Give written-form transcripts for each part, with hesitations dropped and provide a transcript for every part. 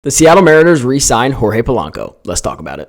The Seattle Mariners re-signed Jorge Polanco. Let's talk about it.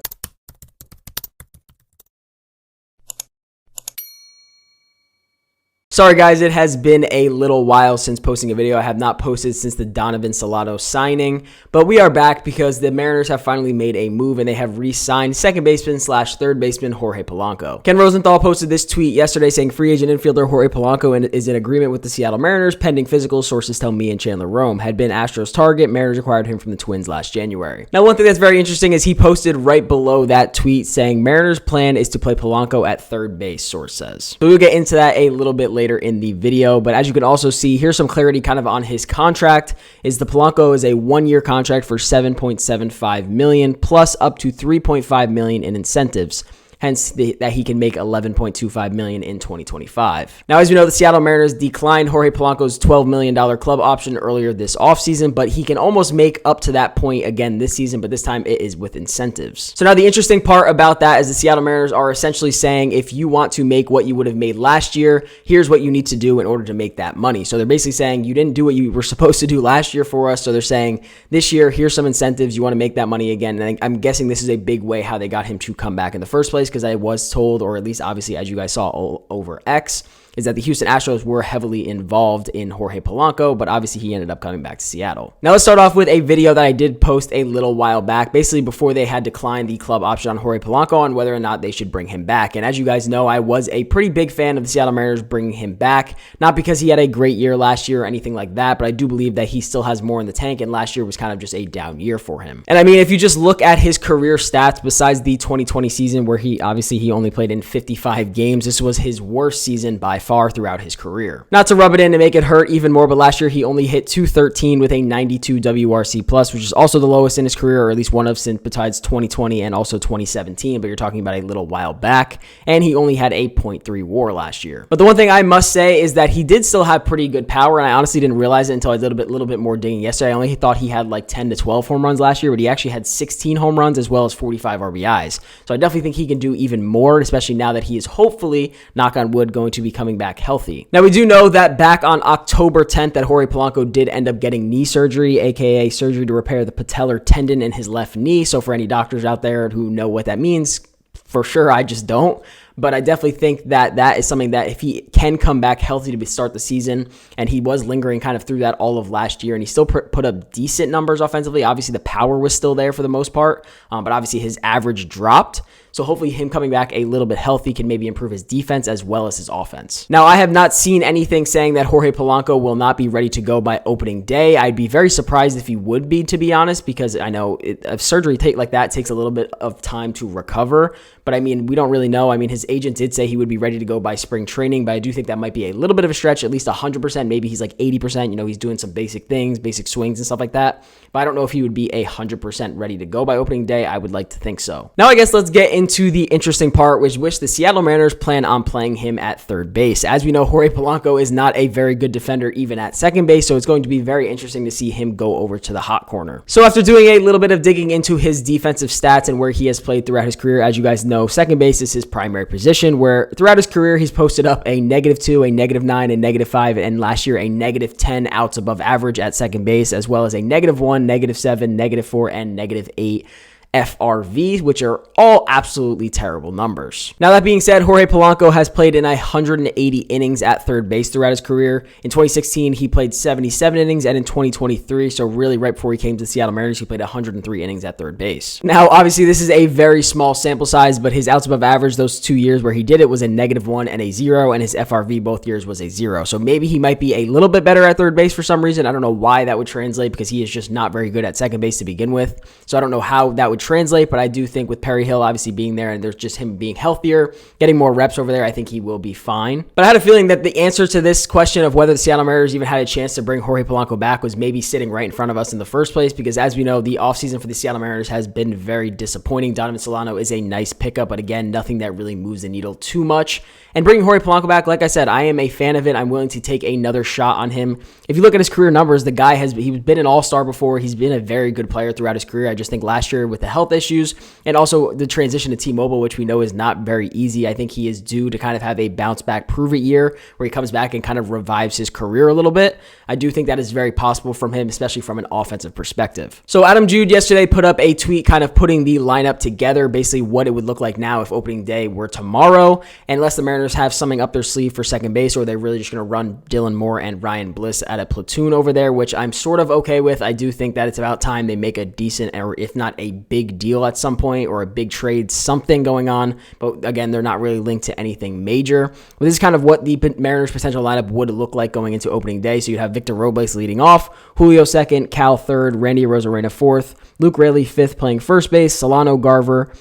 Sorry guys, it has been a little while since posting a video. I have not posted since the Donovan Solano signing, but we are back because the Mariners have finally made a move and they have re-signed second baseman / third baseman Jorge Polanco. Ken Rosenthal posted this tweet yesterday saying free agent infielder Jorge Polanco is in agreement with the Seattle Mariners pending physicals. Sources tell me and Chandler Rome had been Astros target. Mariners acquired him from the Twins last January. Now, one thing that's very interesting is he posted right below that tweet saying Mariners plan is to play Polanco at third base, source says. So we'll get into that a little bit later in the video, but as you can also see, here's some clarity kind of on his contract. Is the Polanco is a 1-year contract for $7.75 million plus up to $3.5 million in incentives. Hence, that he can make $11.25 million in 2025. Now, as you know, the Seattle Mariners declined Jorge Polanco's $12 million club option earlier this offseason, but he can almost make up to that point again this season, but this time it is with incentives. So now the interesting part about that is the Seattle Mariners are essentially saying, if you want to make what you would have made last year, here's what you need to do in order to make that money. So they're basically saying, you didn't do what you were supposed to do last year for us. So they're saying, this year, here's some incentives. You want to make that money again. And I'm guessing this is a big way how they got him to come back in the first place, because I was told, or at least obviously as you guys saw over X, is that the Houston Astros were heavily involved in Jorge Polanco, but obviously he ended up coming back to Seattle. Now let's start off with a video that I did post a little while back, basically before they had declined the club option on Jorge Polanco on whether or not they should bring him back. And as you guys know, I was a pretty big fan of the Seattle Mariners bringing him back, not because he had a great year last year or anything like that, but I do believe that he still has more in the tank, and last year was kind of just a down year for him. And I mean, if you just look at his career stats, besides the 2020 season where he only played in 55 games, this was his worst season by far throughout his career. Not to rub it in and make it hurt even more, but last year he only hit .213 with a 92 WRC plus, which is also the lowest in his career, or at least one of since besides 2020 and also 2017, but you're talking about a little while back, and he only had a .3 WAR last year. But the one thing I must say is that he did still have pretty good power, and I honestly didn't realize it until I did a little bit more digging yesterday. I only thought he had like 10 to 12 home runs last year, but he actually had 16 home runs as well as 45 RBIs. So I definitely think he can do even more, especially now that he is hopefully, knock on wood, going to be coming back healthy. Now, we do know that back on October 10th that Jorge Polanco did end up getting knee surgery, aka surgery to repair the patellar tendon in his left knee. So for any doctors out there who know what that means, for sure, I just don't. But I definitely think that that is something that if he can come back healthy to start the season, and he was lingering kind of through that all of last year, and he still put up decent numbers offensively. Obviously, the power was still there for the most part, but obviously his average dropped. So hopefully him coming back a little bit healthy can maybe improve his defense as well as his offense. Now, I have not seen anything saying that Jorge Polanco will not be ready to go by opening day. I'd be very surprised if he would be, to be honest, because I know a surgery like that takes a little bit of time to recover. But I mean, we don't really know. I mean, his agent did say he would be ready to go by spring training, but I do think that might be a little bit of a stretch, at least 100%. Maybe he's like 80%. You know, he's doing some basic things, basic swings and stuff like that. But I don't know if he would be 100% ready to go by opening day. I would like to think so. Now, I guess let's get into the interesting part, which the Seattle Mariners plan on playing him at third base. As we know, Jorge Polanco is not a very good defender even at second base, so it's going to be very interesting to see him go over to the hot corner. So after doing a little bit of digging into his defensive stats and where he has played throughout his career, as you guys know, second base is his primary position, where throughout his career, he's posted up a -2, a -9, a -5, and last year a -10 outs above average at second base, as well as a -1, -7, -4, and -8 FRV, which are all absolutely terrible numbers. Now, that being said, Jorge Polanco has played in 180 innings at third base throughout his career. In 2016, he played 77 innings, and in 2023, so really right before he came to the Seattle Mariners, he played 103 innings at third base. Now, obviously, this is a very small sample size, but his outs above average, those 2 years where he did it, was a -1 and a 0, and his FRV both years was a 0. So maybe he might be a little bit better at third base for some reason. I don't know why that would translate, because he is just not very good at second base to begin with. So I don't know how that would translate, but I do think with Perry Hill obviously being there and there's just him being healthier, getting more reps over there, I think he will be fine. But I had a feeling that the answer to this question of whether the Seattle Mariners even had a chance to bring Jorge Polanco back was maybe sitting right in front of us in the first place, because as we know, the offseason for the Seattle Mariners has been very disappointing. Donovan Solano is a nice pickup, but again, nothing that really moves the needle too much. And bringing Jorge Polanco back, like I said, I am a fan of it. I'm willing to take another shot on him. If you look at his career numbers, the guy he's been an all-star before. He's been a very good player throughout his career. I just think last year with the health issues, and also the transition to T-Mobile, which we know is not very easy. I think he is due to kind of have a bounce back, prove it year where he comes back and kind of revives his career a little bit. I do think that is very possible from him, especially from an offensive perspective. So Adam Jude yesterday put up a tweet kind of putting the lineup together, basically what it would look like now if opening day were tomorrow, unless the Mariners have something up their sleeve for second base, or they're really just going to run Dylan Moore and Ryan Bliss at a platoon over there, which I'm sort of okay with. I do think that it's about time they make a decent, or if not a big deal at some point, or a big trade, something going on. But again, they're not really linked to anything major. But this is kind of what the Mariners' potential lineup would look like going into opening day. So you'd have Victor Robles leading off, Julio second, Cal third, Randy Arozarena fourth, Luke Raley fifth playing first base, Solano, Garver,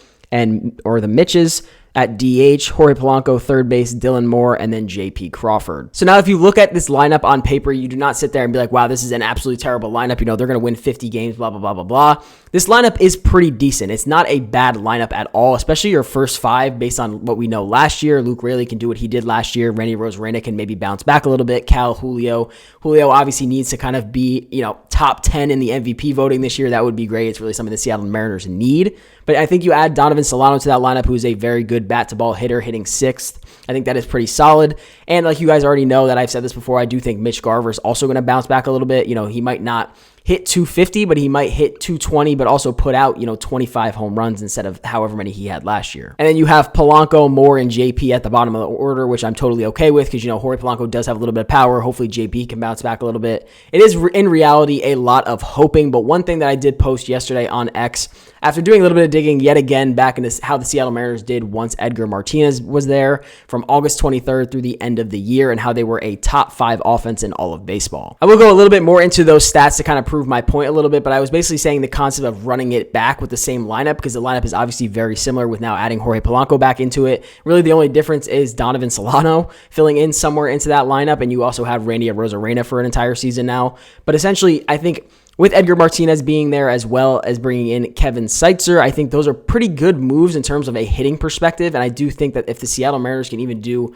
or the Mitches at DH, Jorge Polanco third base, Dylan Moore, and then JP Crawford. So now if you look at this lineup on paper, you do not sit there and be like, wow, this is an absolutely terrible lineup. You know, they're going to win 50 games, blah, blah, blah, blah, blah. This lineup is pretty decent. It's not a bad lineup at all, especially your first five based on what we know last year. Luke Raley can do what he did last year. Randy Arozarena can maybe bounce back a little bit. Cal, Julio. Julio obviously needs to kind of be, top 10 in the MVP voting this year. That would be great. It's really something the Seattle Mariners need. But I think you add Donovan Solano to that lineup, who is a very good bat-to-ball hitter, hitting sixth. I think that is pretty solid. And like you guys already know that I've said this before, I do think Mitch Garver is also going to bounce back a little bit. He might not hit 250, but he might hit 220, but also put out, 25 home runs instead of however many he had last year. And then you have Polanco, Moore, and JP at the bottom of the order, which I'm totally okay with because, Jorge Polanco does have a little bit of power. Hopefully JP can bounce back a little bit. It is in reality a lot of hoping, but one thing that I did post yesterday on X, after doing a little bit of digging yet again back into how the Seattle Mariners did once Edgar Martinez was there from August 23rd through the end of the year, and how they were a top 5 offense in all of baseball. I will go a little bit more into those stats to kind of prove my point a little bit, but I was basically saying the concept of running it back with the same lineup, because the lineup is obviously very similar with now adding Jorge Polanco back into it. Really the only difference is Donovan Solano filling in somewhere into that lineup, and you also have Randy Arozarena for an entire season now. But essentially, I think with Edgar Martinez being there, as well as bringing in Kevin Seitzer, I think those are pretty good moves in terms of a hitting perspective. And I do think that if the Seattle Mariners can even do,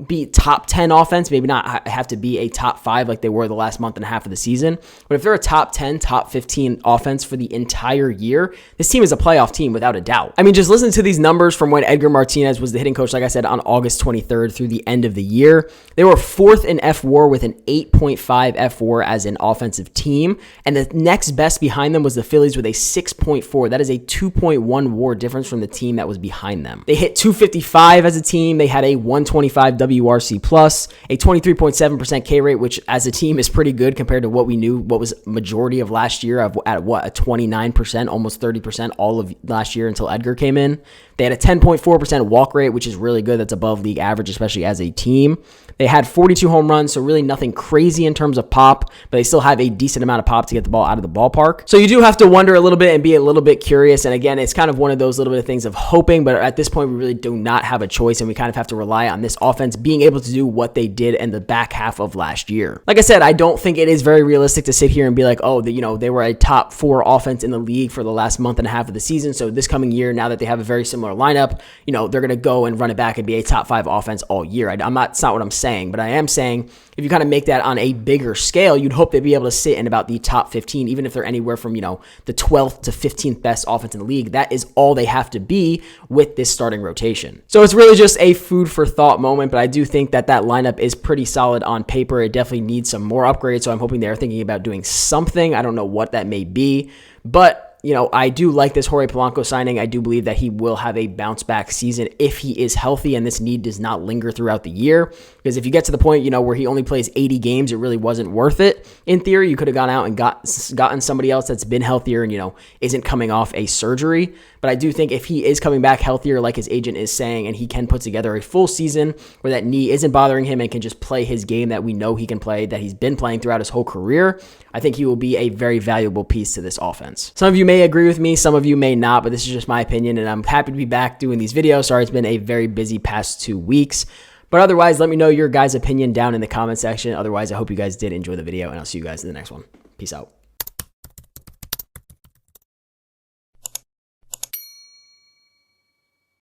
be top 10 offense, maybe not have to be a top 5 like they were the last month and a half of the season, but if they're a top 10, top 15 offense for the entire year, this team is a playoff team without a doubt. I mean, just listen to these numbers from when Edgar Martinez was the hitting coach, like I said, on August 23rd through the end of the year. They were 4th in F-WAR with an 8.5 F-WAR as an offensive team. And the next best behind them was the Phillies with a 6.4. That is a 2.1 WAR difference from the team that was behind them. They hit 255 as a team. They had a 125 WRC plus, a 23.7% K rate, which as a team is pretty good compared to what we knew, what was majority of last year at a 29%, almost 30% all of last year until Edgar came in. They had a 10.4% walk rate, which is really good. That's above league average, especially as a team. They had 42 home runs, so really nothing crazy in terms of pop, but they still have a decent amount of pop to get the ball out of the ballpark. So you do have to wonder a little bit and be a little bit curious. And again, it's kind of one of those little bit of things of hoping, but at this point, we really do not have a choice, and we kind of have to rely on this offense being able to do what they did in the back half of last year. Like I said, I don't think it is very realistic to sit here and be like, oh, they were a top 4 offense in the league for the last month and a half of the season. So this coming year, now that they have a very similar lineup, they're going to go and run it back and be a top 5 offense all year. It's not what I'm saying, but I am saying if you kind of make that on a bigger scale, you'd hope they'd be able to sit in about the top 15, even if they're anywhere from, the 12th to 15th best offense in the league. That is all they have to be with this starting rotation. So it's really just a food for thought moment, but I do think that lineup is pretty solid on paper. It definitely needs some more upgrades, so I'm hoping they're thinking about doing something. I don't know what that may be, but I do like this Jorge Polanco signing. I do believe that he will have a bounce back season if he is healthy and this need does not linger throughout the year. Because if you get to the point, where he only plays 80 games, it really wasn't worth it. In theory, you could have gone out and gotten somebody else that's been healthier and, isn't coming off a surgery. But I do think if he is coming back healthier, like his agent is saying, and he can put together a full season where that knee isn't bothering him and can just play his game that we know he can play, that he's been playing throughout his whole career, I think he will be a very valuable piece to this offense. Some of you may agree with me, some of you may not, but this is just my opinion, and I'm happy to be back doing these videos. Sorry, it's been a very busy past 2 weeks. But otherwise, let me know your guys' opinion down in the comment section. Otherwise, I hope you guys did enjoy the video, and I'll see you guys in the next one. Peace out.